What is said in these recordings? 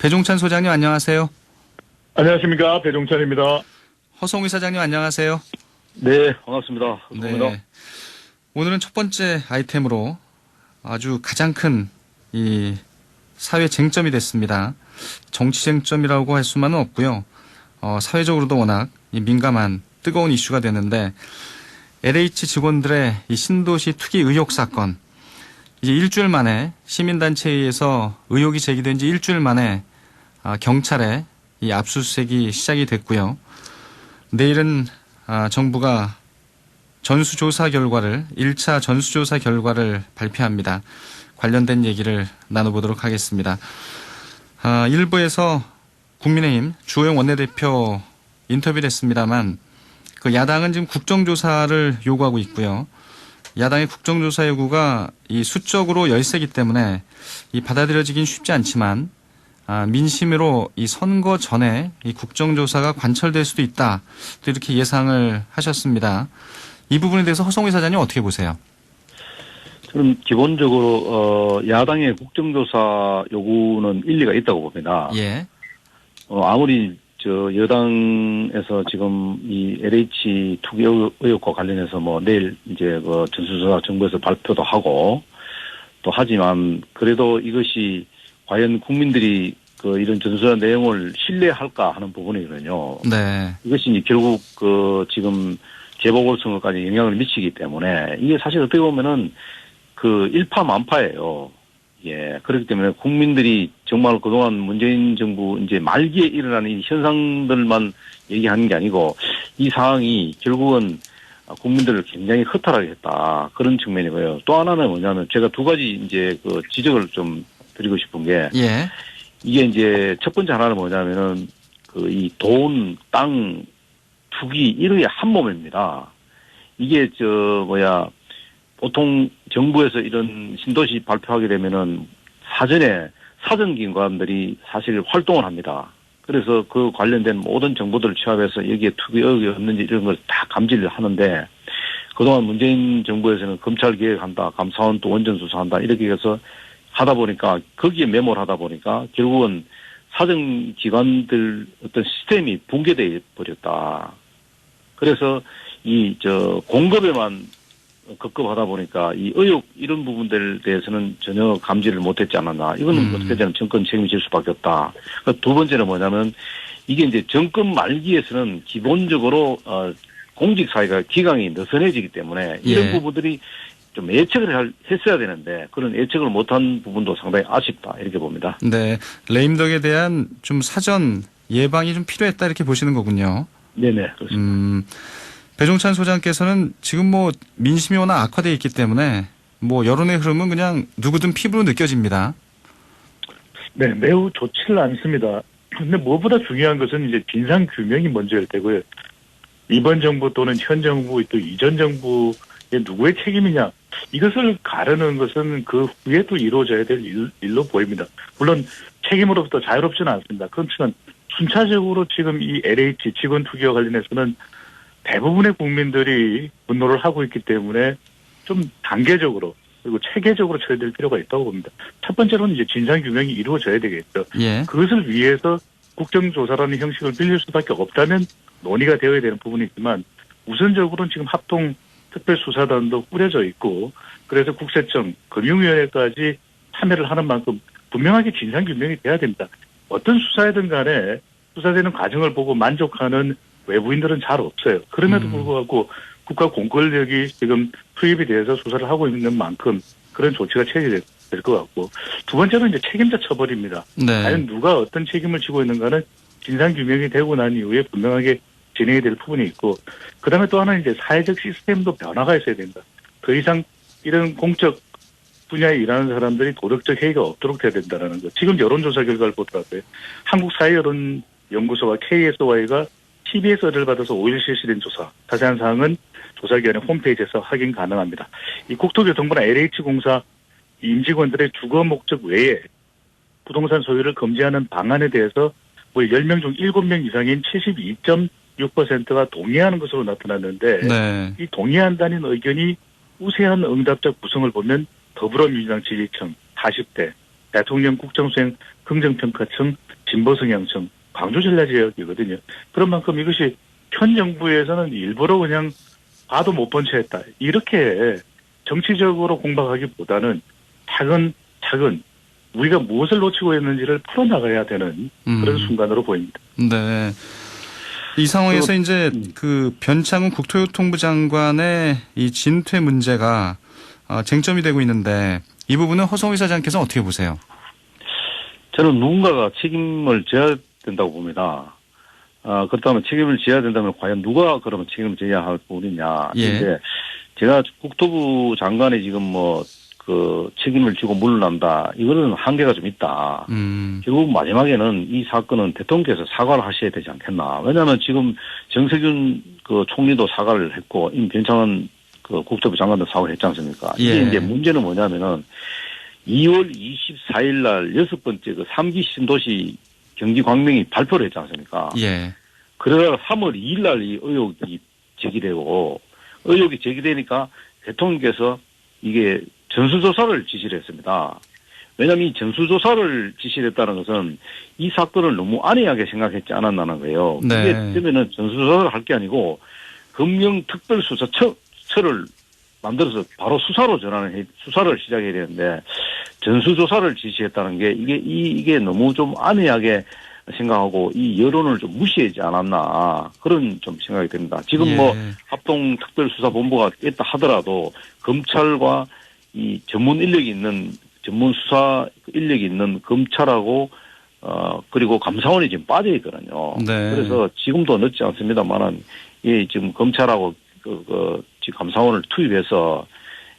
배종찬 소장님 안녕하세요. 안녕하십니까. 배종찬입니다. 허성우 사장님 안녕하세요. 네, 반갑습니다. 허성우입니다. 네. 오늘은 첫 번째 아이템으로 아주 가장 큰 이 사회 쟁점이 됐습니다. 정치 쟁점이라고 할 수만은 없고요. 사회적으로도 워낙 민감한 뜨거운 이슈가 되는데 LH 직원들의 이 신도시 투기 의혹 사건. 이제 일주일 만에 시민단체에 의해서 의혹이 제기된 지 일주일 만에 경찰에 이 압수수색이 시작이 됐고요. 내일은 정부가 전수조사 결과를 1차 전수조사 결과를 발표합니다. 관련된 얘기를 나눠보도록 하겠습니다. 1부에서 국민의힘 주호영 원내대표 인터뷰를 했습니다만 그 야당은 지금 국정조사를 요구하고 있고요. 야당의 국정조사 요구가 이 수적으로 열세기 때문에 이 받아들여지긴 쉽지 않지만 민심으로 이 선거 전에 이 국정조사가 관철될 수도 있다. 또 이렇게 예상을 하셨습니다. 이 부분에 대해서 허성우 사장님 어떻게 보세요? 저는 기본적으로 야당의 국정조사 요구는 일리가 있다고 봅니다. 예. 아무리 여당에서 지금 이 LH 투기 의혹과 관련해서 내일 이제 전수조사 정부에서 발표도 하고 또 하지만 그래도 이것이 과연 국민들이 이런 전수조사 내용을 신뢰할까 하는 부분이거든요. 네. 이것이 이제 결국 지금 재보궐선거까지 영향을 미치기 때문에 이게 사실 어떻게 보면은 일파만파예요. 예. 그렇기 때문에 국민들이 정말 그동안 문재인 정부 이제 말기에 일어나는 이 현상들만 얘기하는 게 아니고 이 상황이 결국은 국민들을 굉장히 허탈하게 했다. 그런 측면이고요. 또 하나는 뭐냐면 제가 두 가지 이제 지적을 좀 드리고 싶은 게 예. 이게 이제 첫 번째 하나는 뭐냐면은 이 돈, 땅, 투기 이런 게 한 몸입니다. 이게 보통 정부에서 이런 신도시 발표하게 되면은 사전에 사정기관들이 사실 활동을 합니다. 그래서 그 관련된 모든 정보들을 취합해서 여기에 투기 의혹이 없는지 이런 걸 다 감지를 하는데 그동안 문재인 정부에서는 검찰 개혁한다, 감사원 또 원전 수사한다 이렇게 해서 하다 보니까 거기에 매몰 하다 보니까 결국은 사정기관들 어떤 시스템이 붕괴돼 버렸다. 그래서 공급에만 급급하다 보니까 이 의혹 이런 부분들에 대해서는 전혀 감지를 못했지 않았나. 이거는 어떻게 되면 정권 책임질 수밖에 없다. 두 번째는 뭐냐면 이게 이제 정권 말기에서는 기본적으로 공직사회가 기강이 느슨해지기 때문에 이런 예. 부분들이 좀 예측을 했어야 되는데 그런 예측을 못한 부분도 상당히 아쉽다 이렇게 봅니다. 네. 레임덕에 대한 좀 사전 예방이 좀 필요했다 이렇게 보시는 거군요. 네네 그렇습니다. 배종찬 소장께서는 지금 민심이 워낙 악화되어 있기 때문에 여론의 흐름은 그냥 누구든 피부로 느껴집니다. 네, 매우 좋지를 않습니다. 근데 무엇보다 중요한 것은 이제 진상 규명이 먼저일 테고요. 이번 정부 또는 현 정부 또 이전 정부의 누구의 책임이냐 이것을 가르는 것은 그 후에도 이루어져야 될 일로 보입니다. 물론 책임으로부터 자유롭지는 않습니다. 그렇지만 순차적으로 지금 이 LH 직원 투기와 관련해서는 대부분의 국민들이 분노를 하고 있기 때문에 좀 단계적으로 그리고 체계적으로 처리될 필요가 있다고 봅니다. 첫 번째로는 이제 진상규명이 이루어져야 되겠죠. 예. 그것을 위해서 국정조사라는 형식을 빌릴 수밖에 없다면 논의가 되어야 되는 부분이 있지만 우선적으로는 지금 합동특별수사단도 꾸려져 있고 그래서 국세청, 금융위원회까지 참여를 하는 만큼 분명하게 진상규명이 돼야 됩니다. 어떤 수사이든 간에 수사되는 과정을 보고 만족하는 외부인들은 잘 없어요. 그럼에도 불구하고 국가 공권력이 지금 투입이 돼서 수사를 하고 있는 만큼 그런 조치가 취해야 될 것 같고 두 번째로 이제 책임자 처벌입니다. 네. 과연 누가 어떤 책임을 지고 있는가는 진상규명이 되고 난 이후에 분명하게 진행이 될 부분이 있고 그다음에 또 하나는 이제 사회적 시스템도 변화가 있어야 된다. 더 이상 이런 공적 분야에 일하는 사람들이 도덕적 해이가 없도록 돼야 된다는 것. 지금 여론조사 결과를 보더라고요. 한국사회여론연구소와 KSY가 TBS 의뢰를 받아서 5일 실시된 조사. 자세한 사항은 조사기관의 홈페이지에서 확인 가능합니다. 이 국토교통부나 LH공사 임직원들의 주거 목적 외에 부동산 소유를 금지하는 방안에 대해서 10명 중 7명 이상인 72.6%가 동의하는 것으로 나타났는데 네. 이 동의한다는 의견이 우세한 응답자 구성을 보면 더불어민주당 지지층 40대, 대통령 국정수행 긍정평가청 진보성향청 광주 전략 지역이거든요. 그런 만큼 이것이 현 정부에서는 일부러 그냥 봐도 못 본 채 했다. 이렇게 정치적으로 공박하기보다는 차근차근 우리가 무엇을 놓치고 있는지를 풀어나가야 되는 그런 순간으로 보입니다. 네. 이 상황에서 이제 그 변창훈 국토교통부 장관의 이 진퇴 문제가 쟁점이 되고 있는데 이 부분은 허성위 사장께서 어떻게 보세요? 저는 누군가가 책임을 져야 된다고 봅니다. 그렇다면 책임을 져야 된다면 과연 누가 그러면 책임을 져야 할 부분이냐. 예. 근데 제가 국토부 장관이 지금 책임을 지고 물러난다. 이거는 한계가 좀 있다. 결국 마지막에는 이 사건은 대통령께서 사과를 하셔야 되지 않겠나. 왜냐하면 지금 정세균 총리도 사과를 했고, 변창훈 국토부 장관도 사과를 했지 않습니까? 이게 예. 이제 문제는 뭐냐면은 2월 24일 날 6번째 3기 신도시 경기 광명이 발표를 했지 않습니까? 예. 그러다가 3월 2일 날 이 의혹이 제기되니까 대통령께서 이게 전수조사를 지시를 했습니다. 왜냐하면 이 전수조사를 지시를 했다는 것은 이 사건을 너무 안이하게 생각했지 않았나는 거예요. 네. 그게 되면은 전수조사를 할 게 아니고 금융특별수사처를 만들어서 바로 수사를 시작해야 되는데 전수조사를 지시했다는 게 이게 너무 좀 안이하게 생각하고 이 여론을 좀 무시하지 않았나 그런 좀 생각이 듭니다. 지금 예. 합동특별수사본부가 있다 하더라도 검찰과 이 전문 수사 인력이 있는 검찰하고 그리고 감사원이 지금 빠져 있거든요. 네. 그래서 지금도 늦지 않습니다만은 이 지금 검찰하고 지금 감사원을 투입해서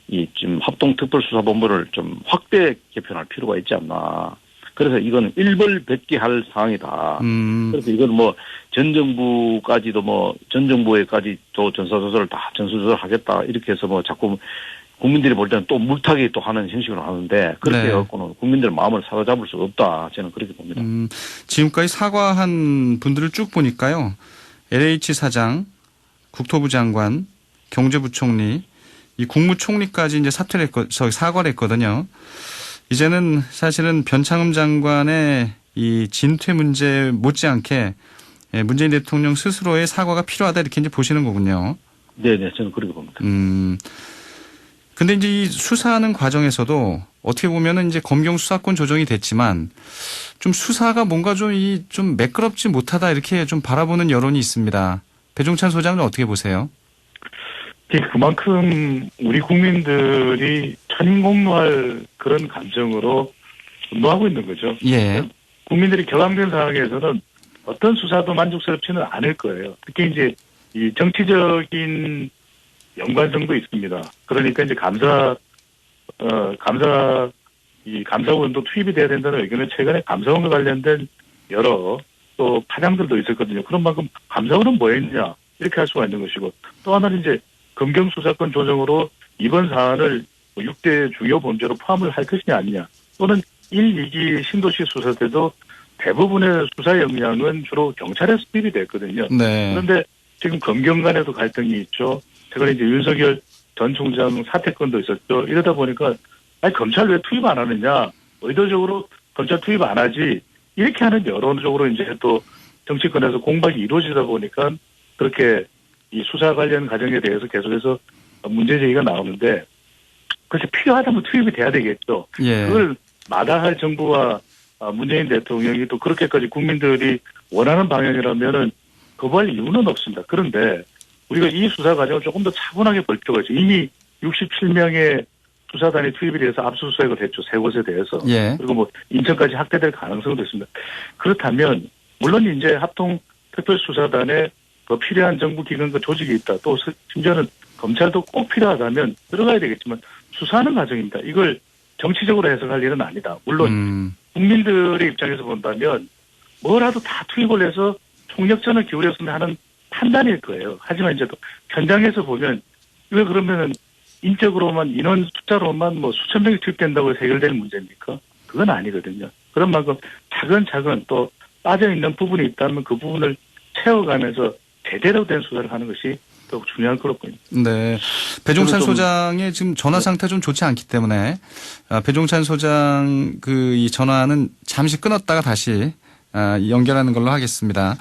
이 지금 합동특별수사본부를 좀 확대 개편할 필요가 있지 않나. 그래서 이건 일벌백계할 사항이다. 그래서 이건 전 정부에까지 또 전수조사를 하겠다. 이렇게 해서 자꾸 국민들이 볼 때는 또 물타기 또 하는 형식으로 하는데 그렇게 네. 해갖고는 국민들의 마음을 사로잡을 수가 없다. 저는 그렇게 봅니다. 지금까지 사과한 분들을 쭉 보니까요. LH 사장, 국토부 장관, 경제부총리, 이 국무총리까지 이제 사과를 했거든요. 이제는 사실은 변창흠 장관의 이 진퇴 문제 못지않게 문재인 대통령 스스로의 사과가 필요하다 이렇게 이제 보시는 거군요. 네네, 저는 그렇게 봅니다. 근데 이제 이 수사하는 과정에서도 어떻게 보면은 이제 검경 수사권 조정이 됐지만 좀 수사가 뭔가 좀 매끄럽지 못하다 이렇게 좀 바라보는 여론이 있습니다. 배종찬 소장은 어떻게 보세요? 그만큼 우리 국민들이 천인공노할 그런 감정으로 분노하고 있는 거죠. 예. 국민들이 격앙된 상황에서는 어떤 수사도 만족스럽지는 않을 거예요. 특히 이제 이 정치적인 연관성도 있습니다. 그러니까 이제 감사원도 투입이 돼야 된다는 의견은 최근에 감사원과 관련된 여러 또 파장들도 있었거든요. 그런 만큼 감사원은 뭐 했냐 이렇게 할 수가 있는 것이고 또 하나는 이제 검경 수사권 조정으로 이번 사안을 6대 중요 범죄로 포함을 할 것이냐 아니냐 또는 1, 2기 신도시 수사 때도 대부분의 수사 역량은 주로 경찰에서 투입이 됐거든요. 네. 그런데 지금 검경 간에도 갈등이 있죠. 최근에 이제 윤석열 전 총장 사퇴권도 있었죠. 이러다 보니까 검찰 왜 투입 안 하느냐 의도적으로 검찰 투입 안 하지 이렇게 하는 여론적으로 이제 또 정치권에서 공박이 이루어지다 보니까 그렇게 이 수사 관련 과정에 대해서 계속해서 문제 제기가 나오는데 그래서 필요하다면 투입이 돼야 되겠죠. 예. 그걸 마다할 정부와 문재인 대통령이 또 그렇게까지 국민들이 원하는 방향이라면은 거부할 이유는 없습니다. 그런데 우리가 이 수사 과정을 조금 더 차분하게 볼 필요가 있죠. 이미 67명의 수사단이 투입이 돼서 압수수색을 했죠. 세 곳에 대해서. 예. 그리고 인천까지 확대될 가능성도 있습니다. 그렇다면 물론 이제 합동특별수사단에 더 필요한 정부 기관과 조직이 있다. 또 심지어는 검찰도 꼭 필요하다면 들어가야 되겠지만 수사하는 과정입니다. 이걸 정치적으로 해석할 일은 아니다. 물론 국민들의 입장에서 본다면 뭐라도 다 투입을 해서 총력전을 기울였으면 하는 판단일 거예요. 하지만 이제 또 현장에서 보면 이거 그러면은 인적으로만 인원 숫자로만 수천 명이 투입된다고 해서 해결되는 문제입니까? 그건 아니거든요. 그런 만큼 차근차근 또 빠져있는 부분이 있다면 그 부분을 채워가면서 제대로 된 수사를 하는 것이 더욱 중요할 거로 보입니다. 네. 배종찬 좀- 소장의 지금 전화 상태 좀 좋지 않기 때문에 배종찬 소장 그 이 전화는 잠시 끊었다가 다시 연결하는 걸로 하겠습니다.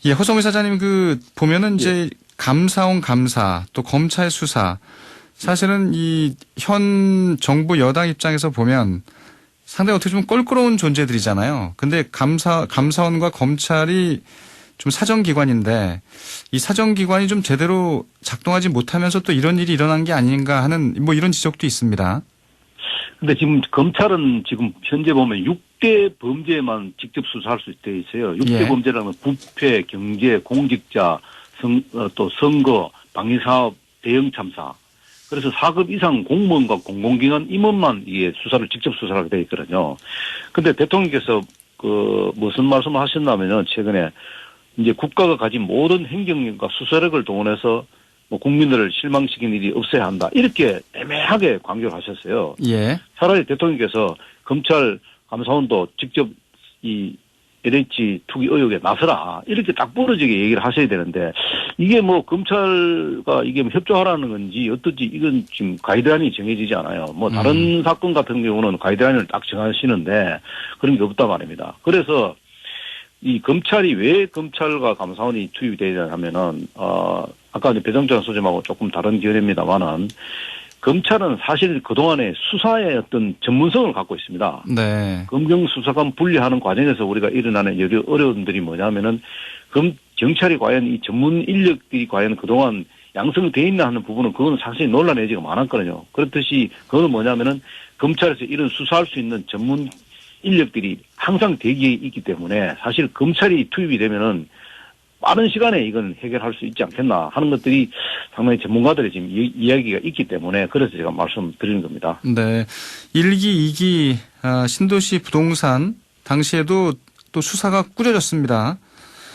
예, 허성희 사장님 그 보면은 이제 감사원 감사 또 검찰 수사 사실은 이 현 정부 여당 입장에서 보면 상당히 어떻게 좀 껄끄러운 존재들이잖아요. 근데 감사원과 검찰이 좀 사정기관인데 이 사정기관이 좀 제대로 작동하지 못하면서 또 이런 일이 일어난 게 아닌가 하는 뭐 이런 지적도 있습니다. 근데 지금 검찰은 지금 현재 보면 6대 범죄만 직접 수사할 수 돼 있어요. 6대 예. 범죄라면 부패, 경제, 공직자, 또 선거, 방위사업, 대형 참사. 그래서 4급 이상 공무원과 공공기관 임원만 이게 직접 수사를 하게 돼 있거든요. 근데 대통령께서 무슨 말씀을 하셨냐면요. 최근에 이제 국가가 가진 모든 행정력과 수사력을 동원해서 뭐 국민들을 실망시키는 일이 없어야 한다. 이렇게 애매하게 강조를 하셨어요. 예. 차라리 대통령께서 검찰 감사원도 직접 이 LH 투기 의혹에 나서라. 이렇게 딱 부러지게 얘기를 하셔야 되는데 이게 뭐 검찰과 이게 협조하라는 건지 어떤지 이건 지금 가이드라인이 정해지지 않아요. 뭐 다른 사건 같은 경우는 가이드라인을 딱 정하시는데 그런 게 없단 말입니다. 그래서 이 검찰이 왜 검찰과 감사원이 투입이 되냐 하면은 아까 이제 배종찬 소장하고 조금 다른 견해입니다만은 검찰은 사실 그동안에 수사의 어떤 전문성을 갖고 있습니다. 네. 검경 수사관 분리하는 과정에서 우리가 일어나는 여러 어려움들이 뭐냐면은 경찰이 과연 이 전문 인력들이 과연 그동안 양성되어 있나 하는 부분은 그거는 사실 논란의 여지가 많았거든요. 그렇듯이 그거는 뭐냐면은 검찰에서 이런 수사할 수 있는 전문 인력들이 항상 대기에 있기 때문에 사실 검찰이 투입이 되면은 빠른 시간에 이건 해결할 수 있지 않겠나 하는 것들이 상당히 전문가들의 지금 이야기가 있기 때문에 그래서 제가 말씀드리는 겁니다. 네. 1기, 2기 신도시 부동산 당시에도 또 수사가 꾸려졌습니다.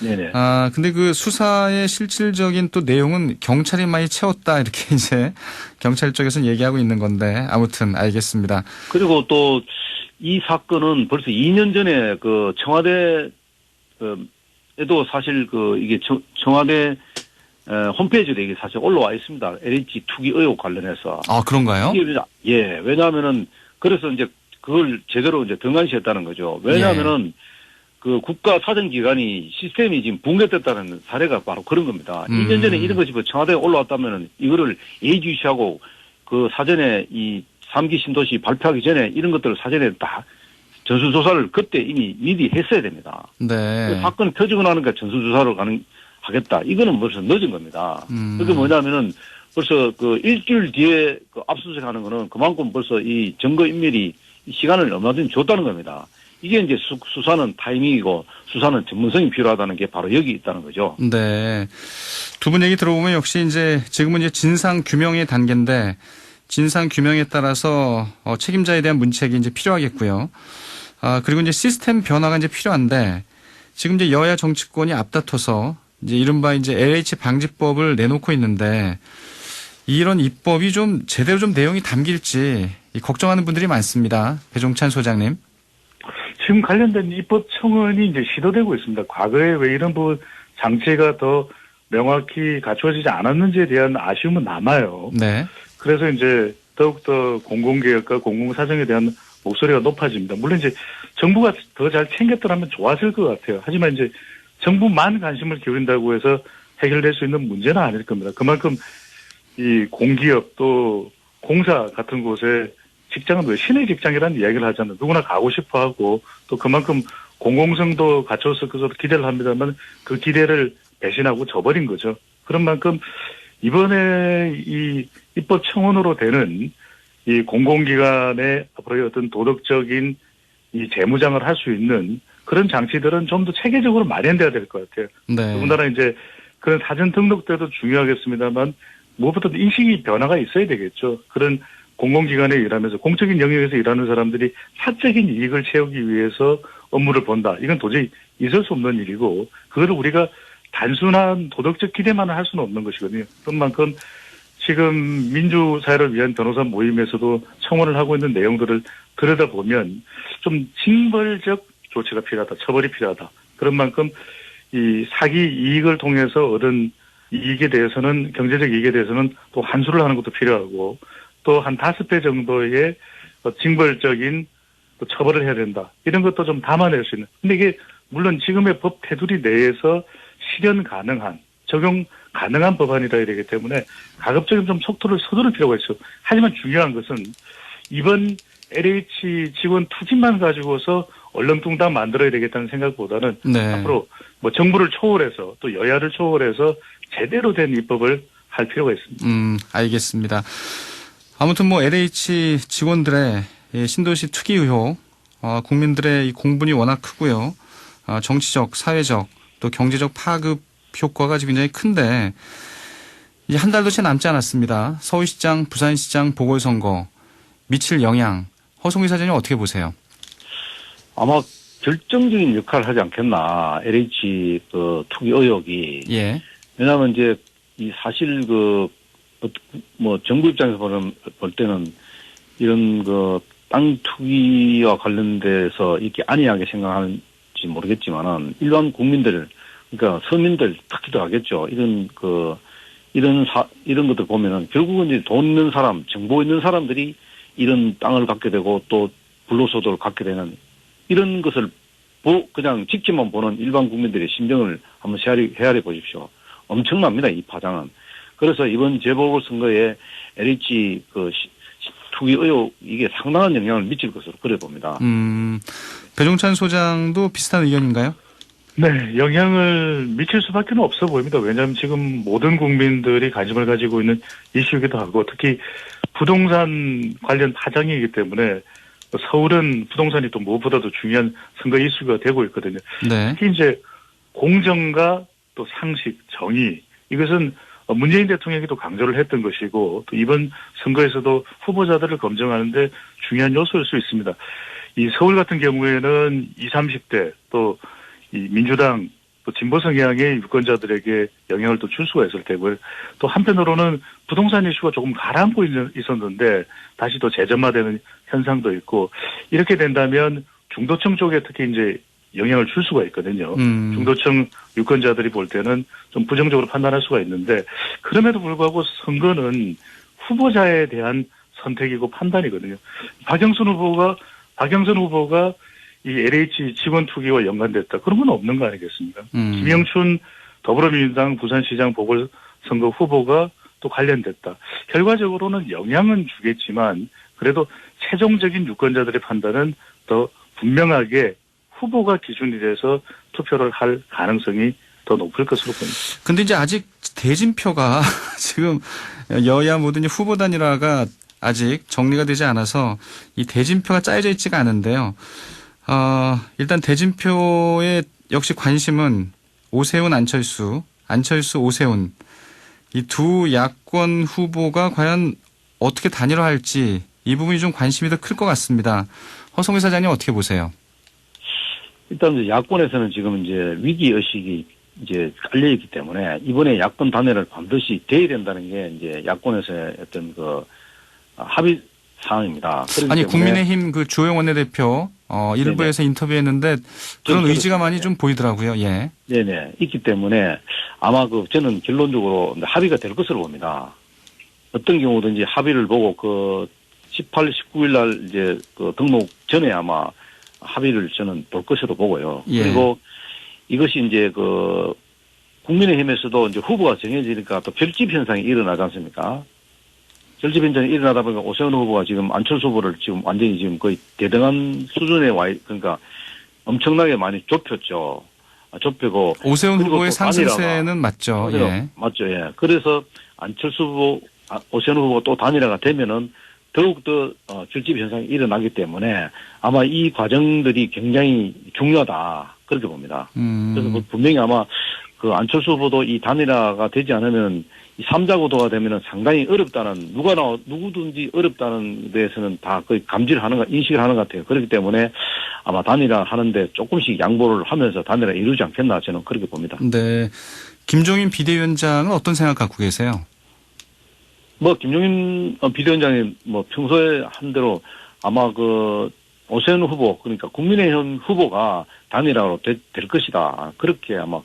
네네. 근데 그 수사의 실질적인 또 내용은 경찰이 많이 채웠다 이렇게 이제 경찰 쪽에서는 얘기하고 있는 건데 아무튼 알겠습니다. 그리고 또 이 사건은 벌써 2년 전에 그 청와대 에도 사실 이게 청와대 홈페이지에 이게 사실 올라와 있습니다. LH 투기 의혹 관련해서. 아, 그런가요? 예, 왜냐하면은 그래서 이제 그걸 제대로 이제 등한시했다는 거죠. 왜냐하면은 그 국가 사정기관이 시스템이 지금 붕괴됐다는 사례가 바로 그런 겁니다. 2년 전에 이런 것이 청와대에 올라왔다면은 이거를 예의주시하고 그 사전에 이 3기 신도시 발표하기 전에 이런 것들을 사전에 다 전수조사를 그때 이미 미리 했어야 됩니다. 네. 사건이 터지고 나니까 전수조사를 하겠다. 이거는 벌써 늦은 겁니다. 그게 뭐냐면은 벌써 그 일주일 뒤에 그 압수수색 하는 거는 그만큼 벌써 이 증거인멸이 시간을 얼마든지 줬다는 겁니다. 이게 이제 수사는 타이밍이고 수사는 전문성이 필요하다는 게 바로 여기 있다는 거죠. 네. 두 분 얘기 들어보면 역시 이제 지금은 이제 진상 규명의 단계인데 진상 규명에 따라서 책임자에 대한 문책이 이제 필요하겠고요. 그리고 이제 시스템 변화가 이제 필요한데 지금 이제 여야 정치권이 앞다퉈서 이제 이른바 이제 LH 방지법을 내놓고 있는데 이런 입법이 좀 제대로 좀 내용이 담길지 걱정하는 분들이 많습니다. 배종찬 소장님. 지금 관련된 입법 청원이 이제 시도되고 있습니다. 과거에 왜 이런 부분 장치가 더 명확히 갖추어지지 않았는지에 대한 아쉬움은 남아요. 네. 그래서 이제 더욱더 공공개혁과 공공사정에 대한 목소리가 높아집니다. 물론 이제 정부가 더 잘 챙겼더라면 좋았을 것 같아요. 하지만 이제 정부만 관심을 기울인다고 해서 해결될 수 있는 문제는 아닐 겁니다. 그만큼 이 공기업 또 공사 같은 곳에 직장은 왜 신의 직장이라는 이야기를 하잖아요. 누구나 가고 싶어 하고 또 그만큼 공공성도 갖춰서 기대를 합니다만 그 기대를 배신하고 져버린 거죠. 그런 만큼 이번에 이 입법 청원으로 되는 이 공공기관의 앞으로의 어떤 도덕적인 이 재무장을 할 수 있는 그런 장치들은 좀 더 체계적으로 마련돼야 될 것 같아요. 네. 더군다나 이제 그런 사전 등록 때도 중요하겠습니다만 무엇보다도 인식이 변화가 있어야 되겠죠. 그런 공공기관에 일하면서 공적인 영역에서 일하는 사람들이 사적인 이익을 채우기 위해서 업무를 본다. 이건 도저히 있을 수 없는 일이고 그거를 우리가 단순한 도덕적 기대만을 할 수는 없는 것이거든요. 그런 만큼 지금 민주사회를 위한 변호사 모임에서도 청원을 하고 있는 내용들을 들여다보면 좀 징벌적 조치가 필요하다. 처벌이 필요하다. 그런 만큼 이 사기 이익을 통해서 얻은 이익에 대해서는 경제적 이익에 대해서는 또 환수를 하는 것도 필요하고 또 한 5배 정도의 징벌적인 또 처벌을 해야 된다. 이런 것도 좀 담아낼 수 있는. 근데 이게 물론 지금의 법 테두리 내에서 실현 가능한 적용 가능한 법안이라 되기 때문에 가급적이면 좀 속도를 서두를 필요가 있어요. 하지만 중요한 것은 이번 LH 직원 투기만 가지고서 얼렁뚱땅 만들어야 되겠다는 생각보다는 네. 앞으로 뭐 정부를 초월해서 또 여야를 초월해서 제대로 된 입법을 할 필요가 있습니다. 알겠습니다. 아무튼 뭐 LH 직원들의 이 신도시 투기 의혹, 국민들의 이 공분이 워낙 크고요. 정치적, 사회적, 또 경제적 파급 효과가 지금 굉장히 큰데 이제 한 달도 채 남지 않았습니다. 서울시장, 부산시장 보궐선거 미칠 영향, 허송희 사장님 어떻게 보세요? 아마 결정적인 역할을 하지 않겠나. LH 그 투기 의혹이. 예. 왜냐하면 이제 이 사실 뭐 정부 입장에서 볼 때는 이런 땅 투기와 관련돼서 이렇게 안이하게 생각하는지 모르겠지만은 일반 국민들, 그러니까 서민들 특히도 하겠죠. 이런 것들 보면은 결국은 이제 돈 있는 사람, 정보 있는 사람들이 이런 땅을 갖게 되고 또 불로소득을 갖게 되는 이런 것을 그냥 지켜만 보는 일반 국민들의 심정을 한번 헤아려 보십시오. 엄청납니다, 이 파장은. 그래서 이번 재보궐선거에 LH 투기 의혹 이게 상당한 영향을 미칠 것으로 그래 봅니다. 배종찬 소장도 비슷한 의견인가요? 네, 영향을 미칠 수밖에 없어 보입니다. 왜냐하면 지금 모든 국민들이 관심을 가지고 있는 이슈이기도 하고 특히 부동산 관련 파장이기 때문에 서울은 부동산이 또 무엇보다도 중요한 선거 이슈가 되고 있거든요. 네. 특히 이제 공정과 또 상식, 정의 이것은 문재인 대통령이 또 강조를 했던 것이고 또 이번 선거에서도 후보자들을 검증하는데 중요한 요소일 수 있습니다. 이 서울 같은 경우에는 20, 30대 또 이 민주당 또 진보 성향의 유권자들에게 영향을 또 줄 수가 있을 테고요. 또 한편으로는 부동산 이슈가 조금 가라앉고 있었는데 다시 또 재점화되는 현상도 있고 이렇게 된다면 중도층 쪽에 특히 이제 영향을 줄 수가 있거든요. 중도층 유권자들이 볼 때는 좀 부정적으로 판단할 수가 있는데 그럼에도 불구하고 선거는 후보자에 대한 선택이고 판단이거든요. 박영선 후보가 이 LH 직원 투기와 연관됐다. 그런 건 없는 거 아니겠습니까? 김영춘 더불어민주당 부산시장 보궐선거 후보가 또 관련됐다. 결과적으로는 영향은 주겠지만 그래도 최종적인 유권자들의 판단은 더 분명하게 후보가 기준이 돼서 투표를 할 가능성이 더 높을 것으로 보입니다. 근데 이제 아직 대진표가 지금 여야 모든 후보 단일화가 아직 정리가 되지 않아서 이 대진표가 짜여져 있지가 않은데요. 일단 대진표에 역시 관심은 오세훈, 안철수, 오세훈 이 두 야권 후보가 과연 어떻게 단일화할지 이 부분이 좀 관심이 더 클 것 같습니다. 허송희 사장님 어떻게 보세요? 일단 이제 야권에서는 지금 이제 위기 의식이 이제 깔려 있기 때문에 이번에 야권 단일화를 반드시 돼야 된다는 게 이제 야권에서의 어떤 합의 사항입니다. 아니 국민의힘 주호영 원내대표 일부에서 인터뷰했는데 그런 의지가 많이 좀 보이더라고요. 예. 네네 있기 때문에 아마 저는 결론적으로 합의가 될 것으로 봅니다. 어떤 경우든지 합의를 보고 18, 19일 날 이제 등록 전에 아마 합의를 저는 볼 것으로 보고요. 예. 그리고 이것이 이제 국민의힘에서도 이제 후보가 정해지니까 또 결집 현상이 일어나지 않습니까? 결집 현상이 일어나다 보니까 오세훈 후보가 지금 안철수 후보를 지금 완전히 지금 거의 대등한 수준에 그러니까 엄청나게 많이 좁혔죠. 좁히고. 오세훈 후보의 상승세는 맞죠. 예. 맞죠. 예. 그래서 안철수 후보, 오세훈 후보가 또 단일화가 되면은 더욱더 결집 현상이 일어나기 때문에 아마 이 과정들이 굉장히 중요하다. 그렇게 봅니다. 그래서 분명히 아마 안철수 후보도 이 단일화가 되지 않으면 이 3자 구도가 되면은 상당히 어렵다는, 누구든지 어렵다는 데에서는 다 거의 인식을 하는 것 같아요. 그렇기 때문에 아마 단일화 하는데 조금씩 양보를 하면서 단일화 이루지 않겠나 저는 그렇게 봅니다. 네. 김종인 비대위원장은 어떤 생각 갖고 계세요? 김종인 비대위원장이 평소에 한 대로 아마 오세훈 후보, 그러니까 국민의힘 후보가 단일화로 될 것이다. 그렇게 아마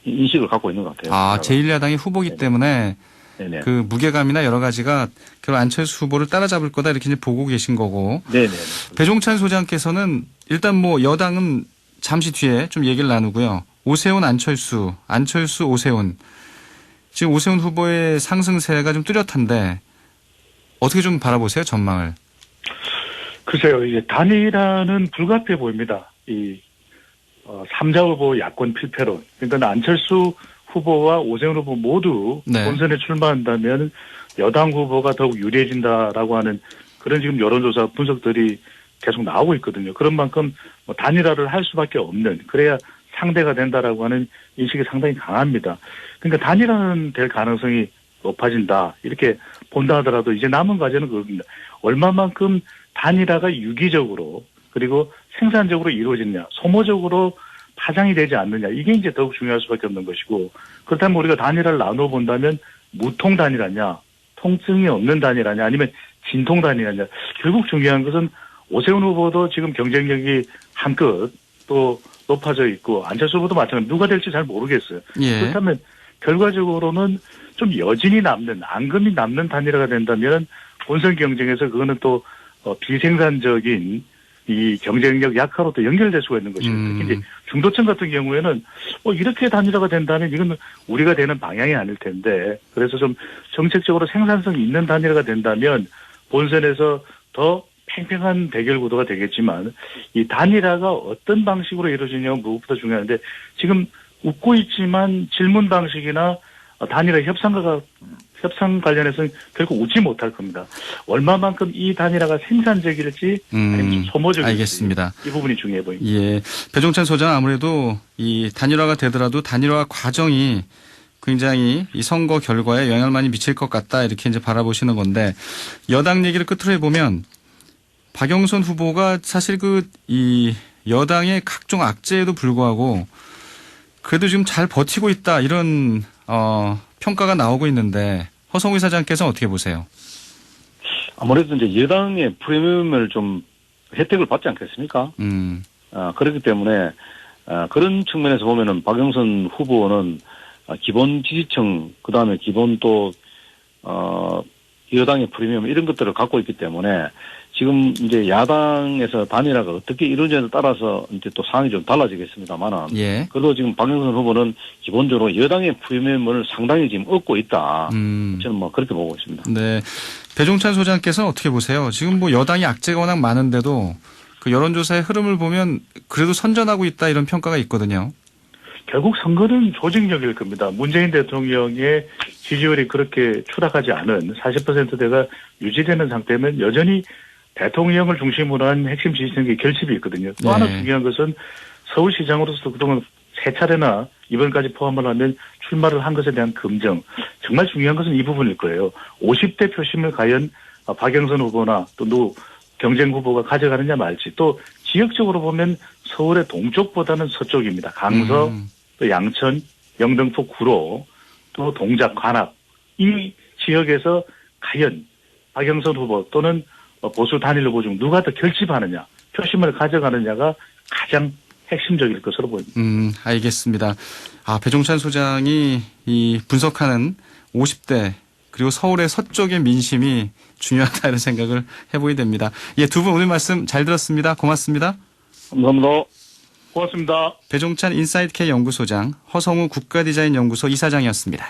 인식을 갖고 있는 것 같아요. 아, 제1야당이 후보기 네네. 때문에 네네. 그 무게감이나 여러 가지가 결국 안철수 후보를 따라잡을 거다 이렇게 이제 보고 계신 거고. 네네. 배종찬 소장께서는 일단 뭐 여당은 잠시 뒤에 좀 얘기를 나누고요. 오세훈, 안철수, 오세훈. 지금 오세훈 후보의 상승세가 좀 뚜렷한데 어떻게 좀 바라보세요, 전망을? 글쎄요, 이제 단일화는 불가피해 보입니다. 삼자 후보 야권 필패론. 그러니까 안철수 후보와 오세훈 후보 모두 네. 본선에 출마한다면 여당 후보가 더욱 유리해진다라고 하는 그런 지금 여론조사 분석들이 계속 나오고 있거든요. 그런 만큼 뭐 단일화를 할 수밖에 없는, 그래야 상대가 된다라고 하는 인식이 상당히 강합니다. 그러니까 단일화는 될 가능성이 높아진다 이렇게 본다 하더라도 이제 남은 과제는 그겁니다. 얼마만큼 단일화가 유기적으로 그리고 생산적으로 이루어지느냐, 소모적으로 파장이 되지 않느냐, 이게 이제 더욱 중요할 수밖에 없는 것이고, 그렇다면 우리가 단일화를 나누어 본다면 무통 단일화냐, 통증이 없는 단일화냐, 아니면 진통 단일화냐. 결국 중요한 것은 오세훈 후보도 지금 경쟁력이 한끗 또 높아져 있고 안철수 후보도 마찬가지, 누가 될지 잘 모르겠어요. 예. 그렇다면 결과적으로는 좀 여진이 남는, 앙금이 남는 단일화가 된다면 본선 경쟁에서 그거는 또 비생산적인 이 경쟁력 약화로 또 연결될 수가 있는 것입니다. 특히 이제 중도층 같은 경우에는 이렇게 단일화가 된다면 이건 우리가 되는 방향이 아닐 텐데, 그래서 좀 정책적으로 생산성 있는 단일화가 된다면 본선에서 더 팽팽한 대결 구도가 되겠지만, 이 단일화가 어떤 방식으로 이루어지냐가 무엇보다 중요한데, 지금 웃고 있지만 질문 방식이나 단일화 협상 관련해서는 결국 웃지 못할 겁니다. 얼마만큼 이 단일화가 생산적일지 아니면 소모적일지, 알겠습니다. 이 부분이 중요해 보입니다. 예. 배종찬 소장, 아무래도 이 단일화가 되더라도 단일화 과정이 굉장히 이 선거 결과에 영향을 많이 미칠 것 같다 이렇게 이제 바라보시는 건데, 여당 얘기를 끝으로 해보면 박영선 후보가 사실 이 여당의 각종 악재에도 불구하고 그래도 지금 잘 버티고 있다 이런 평가가 나오고 있는데, 허성우 이사장께서는 어떻게 보세요? 아무래도 이제 여당의 프리미엄을 좀 혜택을 받지 않겠습니까? 그렇기 때문에 그런 측면에서 보면은 박영선 후보는 기본 지지층, 그 다음에 기본 또 여당의 프리미엄 이런 것들을 갖고 있기 때문에 지금 이제 야당에서 단일화가 어떻게 이루어지냐에 따라서 이제 또 상황이 좀 달라지겠습니다만은. 예. 그래도 지금 박영선 후보는 기본적으로 여당의 프리미엄을 상당히 지금 얻고 있다. 저는 뭐 그렇게 보고 있습니다. 네. 배종찬 소장께서는 어떻게 보세요? 지금 뭐 여당이 악재가 워낙 많은데도 그 여론조사의 흐름을 보면 그래도 선전하고 있다 이런 평가가 있거든요. 결국 선거는 조직력일 겁니다. 문재인 대통령의 지지율이 그렇게 추락하지 않은 40%대가 유지되는 상태면 여전히 대통령을 중심으로 한 핵심 지지층의 결집이 있거든요. 또 하나 중요한 것은 서울시장으로서 그동안 3차례나 이번까지 포함을 하면 출마를 한 것에 대한 긍정. 정말 중요한 것은 이 부분일 거예요. 50대 표심을 과연 박영선 후보나 또 경쟁 후보가 가져가느냐 말지. 또 지역적으로 보면 서울의 동쪽보다는 서쪽입니다. 강서, 또 양천, 영등포, 구로, 또 동작, 관악. 이 지역에서 과연 박영선 후보 또는 보수 단일 후보 중 누가 더 결집하느냐, 표심을 가져가느냐가 가장 핵심적일 것으로 보입니다. 알겠습니다. 배종찬 소장이 이 분석하는 50대 그리고 서울의 서쪽의 민심이 중요하다 이런 생각을 해보게 됩니다. 예, 두 분 오늘 말씀 잘 들었습니다. 고맙습니다. 감사합니다. 고맙습니다. 배종찬 인사이트K 연구소장, 허성우 국가디자인연구소 이사장이었습니다.